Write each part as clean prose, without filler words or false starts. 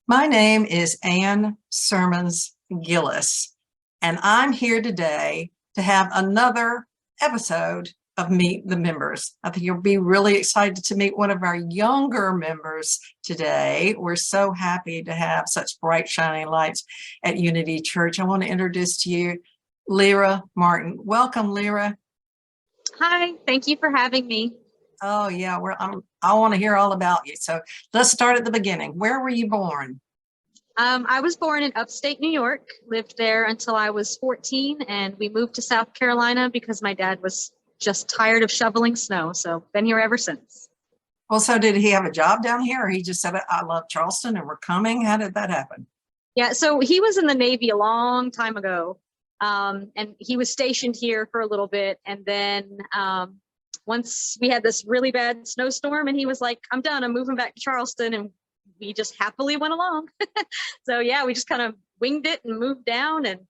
My name is Ann Sermons Gillis, and I'm here today to have another episode of Meet the Members. I think you'll be really excited to meet one of our younger members today. We're so happy to have such bright, shining lights at Unity Church. I want to introduce to you Leara Martin. Welcome, Leara. Hi, thank you for having me. Oh yeah, I want to hear all about you. So let's start at the beginning. Where were you born? I was born in upstate New York, lived there until I was 14, and we moved to South Carolina because my dad was just tired of shoveling snow. So been here ever since. Well, so did he have a job down here, or he just said, I love Charleston and we're coming? How did that happen? Yeah, so he was in the Navy a long time ago, and he was stationed here for a little bit. And then once we had this really bad snowstorm, and he was like, I'm done, I'm moving back to Charleston. And we just happily went along. So yeah, we just kind of winged it and moved down and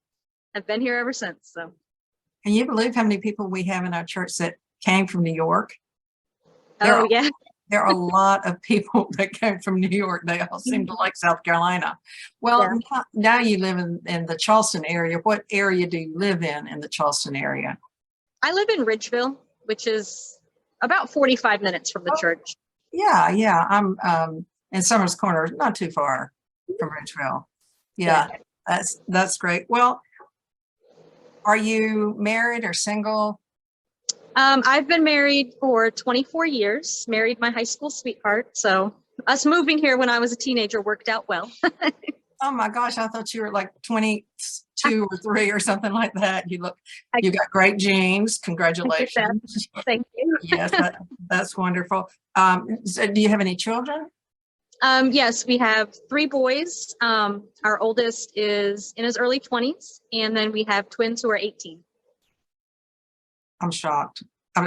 have been here ever since. So Can you believe how many people we have in our church that came from New York? There oh are, yeah. there are a lot of people that came from New York. They all seem to like South Carolina. Well, Yeah. now you live in the Charleston area. What area do you live in the Charleston area? I live in Ridgeville, which is about 45 minutes from the Oh, church. yeah. I'm in Summers Corner, not too far from Ridgeville. Yeah. Yeah, that's great. Well, are you married or single? I've been married for 24 years, married my high school sweetheart. So us moving here when I was a teenager worked out well. Oh my gosh, I thought you were like 22 or 3 or something like that. I, You got great genes. I get that. Congratulations. Thank you. Yes, that's wonderful. So do you have any children? Yes, we have three boys. Our oldest is in his early 20s, and then we have twins who are 18. I'm shocked. I'm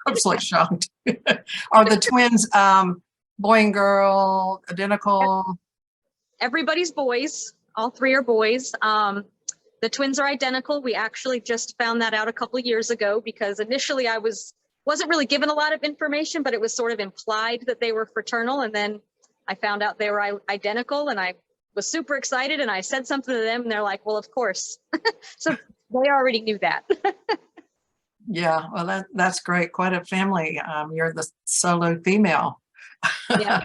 absolutely shocked. Are the twins boy and girl, identical? Everybody's boys. All three are boys. The twins are identical. We actually just found that out a couple of years ago because initially I wasn't really given a lot of information, but it was sort of implied that they were fraternal. And then I found out they were identical, and I was super excited. And I said something to them, and they're like, "Well, of course." So they already knew that. Yeah, well, that's great. Quite a family. You're the solo female. Yeah.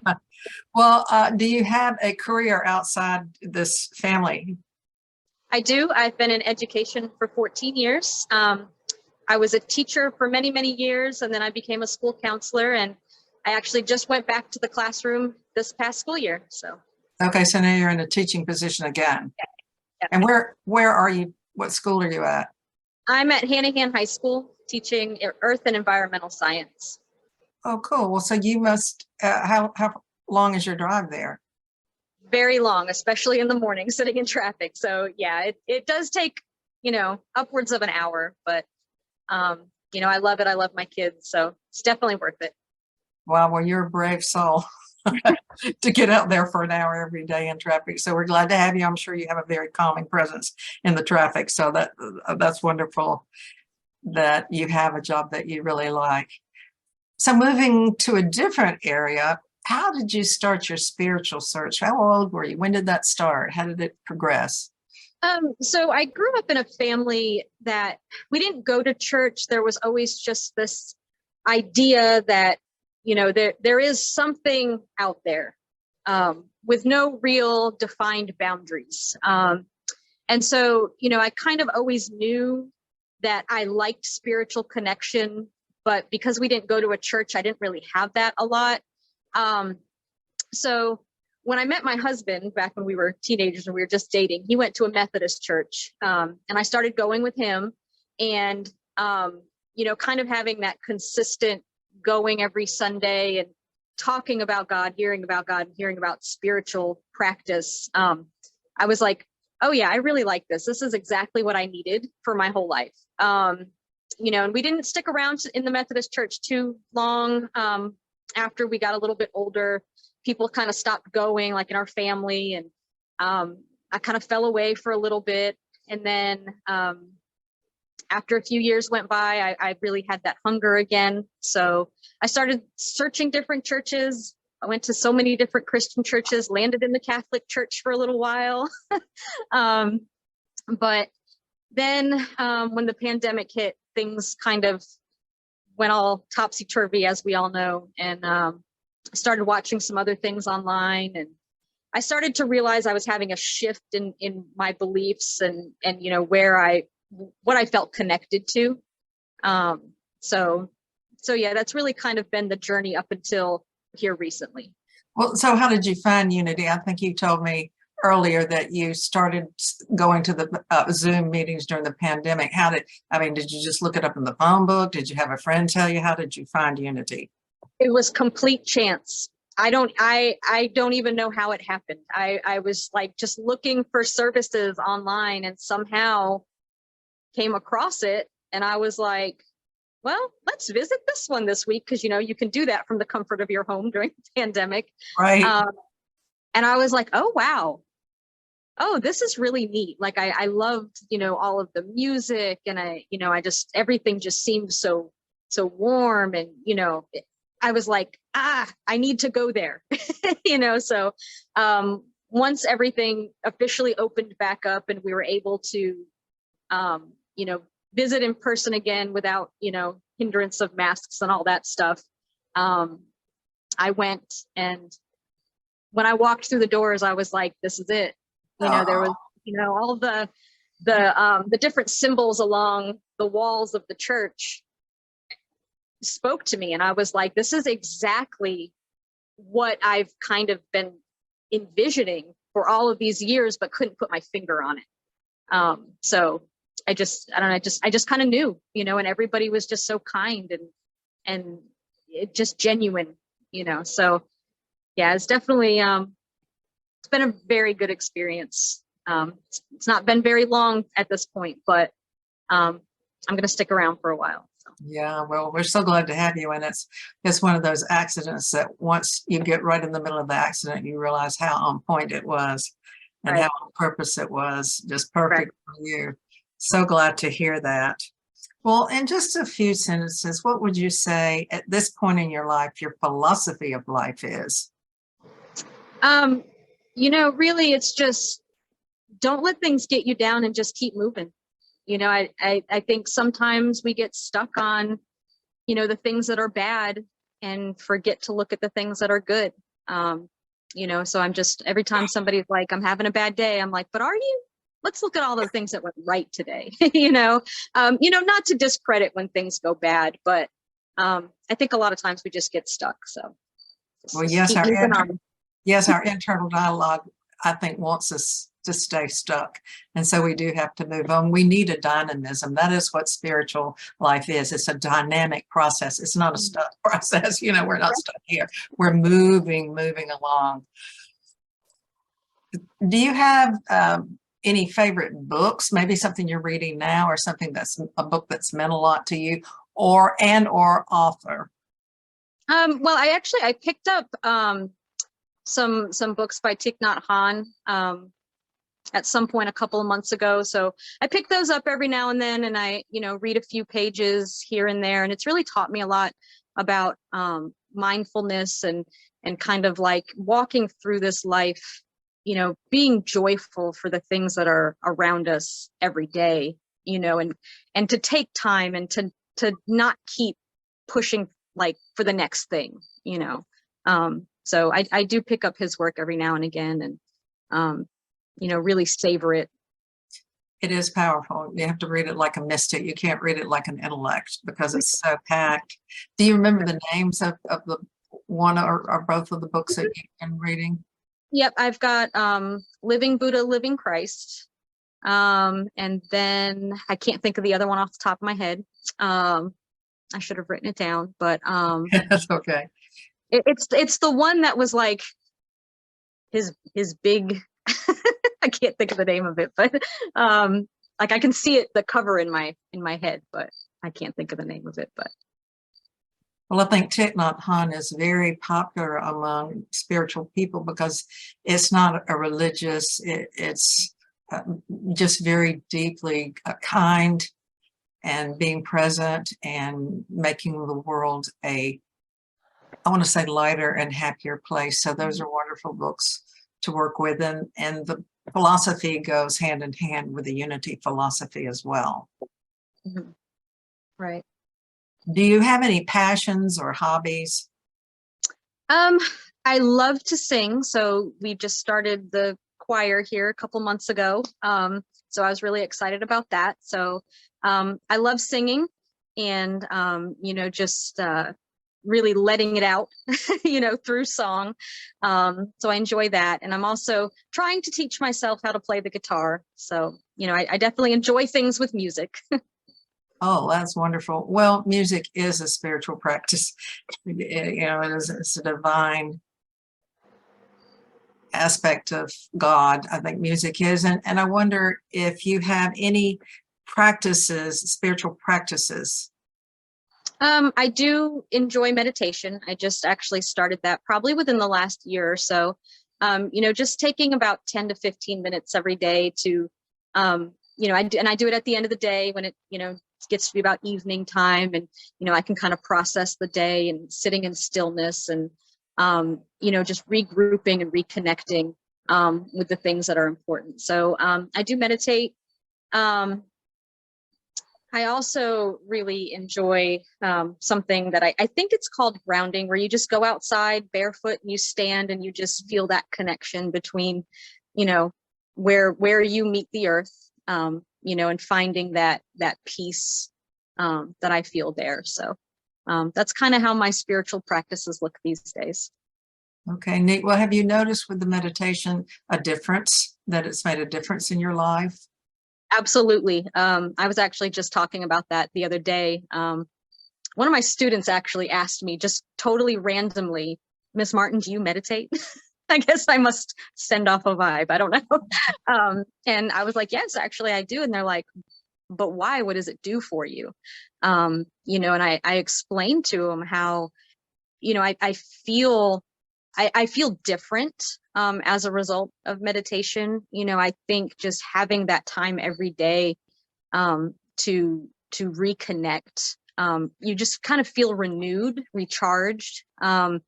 Well, do you have a career outside this family? I do. I've been in education for 14 years. I was a teacher for many, many years, and then I became a school counselor. And I actually just went back to the classroom this past school year. So, Okay, so now you're in a teaching position again. yeah. And where are you? What school are you at? I'm at Hanahan High School teaching Earth and Environmental Science. Oh, cool. Well, so you must. How long is your drive there? Very long, especially in the morning, sitting in traffic. So yeah, it does take, upwards of an hour, but I love it. I love my kids. So it's definitely worth it. Wow, well, you're a brave soul to get out there for an hour every day in traffic. So we're glad to have you. I'm sure you have a very calming presence in the traffic. So that's wonderful that you have a job that you really like. So moving to a different area, how did you start your spiritual search? How old were you? When did that start? How did it progress? So I grew up in a family that we didn't go to church. There was always just this idea that, there is something out there with no real defined boundaries. And so, I kind of always knew that I liked spiritual connection, but because we didn't go to a church, I didn't really have that a lot. So when I met my husband back when we were teenagers and we were just dating, he went to a Methodist church, and I started going with him, and kind of having that consistent going every Sunday and talking about God, hearing about spiritual practice. I was like, oh yeah, I really like this. This is exactly what I needed for my whole life. And we didn't stick around in the Methodist church too long. After we got a little bit older, people kind of stopped going, like in our family. And I kind of fell away for a little bit. And then after a few years went by, I really had that hunger again. So I started searching different churches, I went to so many different Christian churches, landed in the Catholic Church for a little while. But then when the pandemic hit, things kind of went all topsy-turvy, as we all know, and started watching some other things online, and I started to realize I was having a shift in my beliefs and what I felt connected to. So yeah, that's really kind of been the journey up until here recently. Well, so how did you find unity? I think you told me earlier that you started going to the Zoom meetings during the pandemic. Did you just look it up in the phone book? Did you have a friend tell you? How did you find unity? It was complete chance. I don't even know how it happened. I was like just looking for services online and somehow came across it. And I was like, well, let's visit this one this week, because you can do that from the comfort of your home during the pandemic. Right. And I was like, oh wow, oh, this is really neat. Like I loved, all of the music, and everything just seemed so warm, and I was like, I need to go there. So once everything officially opened back up and we were able to visit in person again without, hindrance of masks and all that stuff. I went, and when I walked through the doors, I was like, this is it. There was, all the different symbols along the walls of the church spoke to me. And I was like, this is exactly what I've kind of been envisioning for all of these years, but couldn't put my finger on it. So I just kind of knew, and everybody was just so kind and it just genuine, so yeah, it's definitely, it's been a very good experience. It's not been very long at this point, but I'm going to stick around for a while. So. Yeah, well, we're so glad to have you. And it's one of those accidents that once you get right in the middle of the accident, you realize how on point it was and Right. how on purpose it was, just perfect Right. for you. So glad to hear that. Well, in just a few sentences, what would you say at this point in your life, your philosophy of life is? Really, it's just don't let things get you down and just keep moving. I think sometimes we get stuck on, the things that are bad and forget to look at the things that are good. So I'm just, every time somebody's like, I'm having a bad day, I'm like, but are you? Let's look at all the things that went right today. Not to discredit when things go bad, but I think a lot of times we just get stuck. So Well, just keep moving on. yes, our internal dialogue, I think, wants us to stay stuck. And so we do have to move on. We need a dynamism. That is what spiritual life is. It's a dynamic process. It's not a stuck process. We're not stuck here. We're moving along. Do you have any favorite books, maybe something you're reading now, or something that's a book that's meant a lot to you, or author? Well, I picked up some books by Thich Nhat Hanh at some point a couple of months ago. So I pick those up every now and then, and I read a few pages here and there, and it's really taught me a lot about mindfulness and kind of like walking through this life, being joyful for the things that are around us every day, and to take time and to not keep pushing like for the next thing, so I do pick up his work every now and again, and really savor it. It is powerful. You have to read it like a mystic. You can't read it like an intellect because it's so packed. Do you remember the names of the one or both of the books that you've been reading? Yep, I've got Living Buddha, Living Christ. And then I can't think of the other one off the top of my head. I should have written it down, but That's okay. It's the one that was like his big I can't think of the name of it, but like I can see it, the cover in my head, but I can't think of the name of it. But well, I think Thich Nhat Hanh is very popular among spiritual people because it's not a religious, it's just very deeply kind and being present and making the world a I want to say lighter and happier place. So those are wonderful books to work with. And the philosophy goes hand in hand with the unity philosophy as well. Mhm. Right. Do you have any passions or hobbies? Um, I love to sing. So we just started the choir here a couple months ago. So I was really excited about that. So I love singing and, just really letting it out, through song. So I enjoy that. And I'm also trying to teach myself how to play the guitar. So, I definitely enjoy things with music. Oh, that's wonderful. Well, music is a spiritual practice. It's a divine aspect of God. I think music is. And I wonder if you have any practices, spiritual practices. I do enjoy meditation. I just actually started that probably within the last year or so. Just taking about 10 to 15 minutes every day to, I do it at the end of the day when it, gets to be about evening time, and, I can kind of process the day and sitting in stillness and, just regrouping and reconnecting with the things that are important. So I do meditate. I also really enjoy something that I think it's called grounding, where you just go outside barefoot and you stand and you just feel that connection between, you know, where you meet the earth, and finding that peace that I feel there. So that's kind of how my spiritual practices look these days. Okay, neat. Well, have you noticed with the meditation a difference, that it's made a difference in your life? Absolutely. I was actually just talking about that the other day. One of my students actually asked me just totally randomly, Miss Martin, do you meditate? I guess I must send off a vibe. I don't know. And I was like, yes, actually I do. And they're like, but why? What does it do for you? And I explained to them how, I feel I feel different as a result of meditation. I think just having that time every day to reconnect, you just kind of feel renewed, recharged, and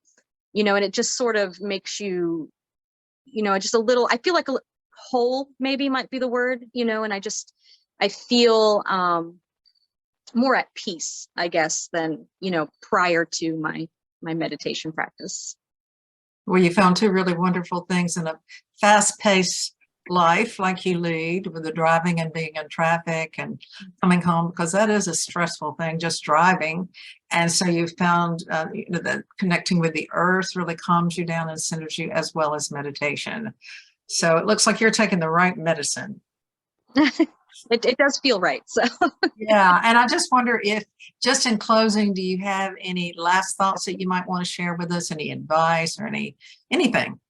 it just sort of makes you, just a little. I feel like a whole, maybe might be the word, and I feel more at peace, I guess, than prior to my meditation practice. Well, you found two really wonderful things in a fast-paced life like you lead, with the driving and being in traffic and coming home, because that is a stressful thing, just driving. And so you found that connecting with the earth really calms you down and centers you, as well as meditation. So it looks like you're taking the right medicine. It does feel right. So Yeah, and I just wonder if, just in closing, do you have any last thoughts that you might want to share with us? Any advice or anything?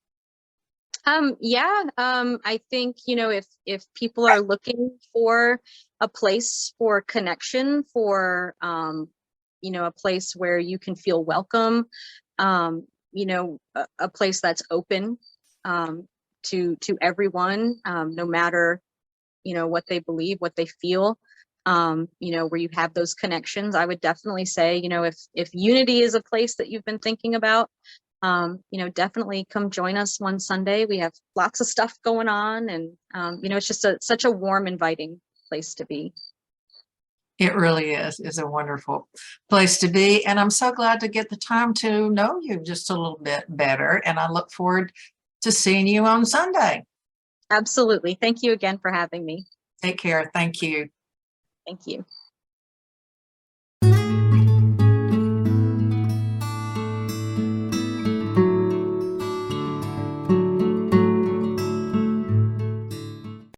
I think, if people are looking for a place for connection, for a place where you can feel welcome, a place that's open to everyone, no matter what they believe, what they feel, where you have those connections. I would definitely say, if unity is a place that you've been thinking about, definitely come join us one Sunday. We have lots of stuff going on, and it's just such a warm, inviting place to be. It really is a wonderful place to be. And I'm so glad to get the time to know you just a little bit better. And I look forward to seeing you on Sunday. Absolutely. Thank you again for having me. Take care. Thank you. Thank you.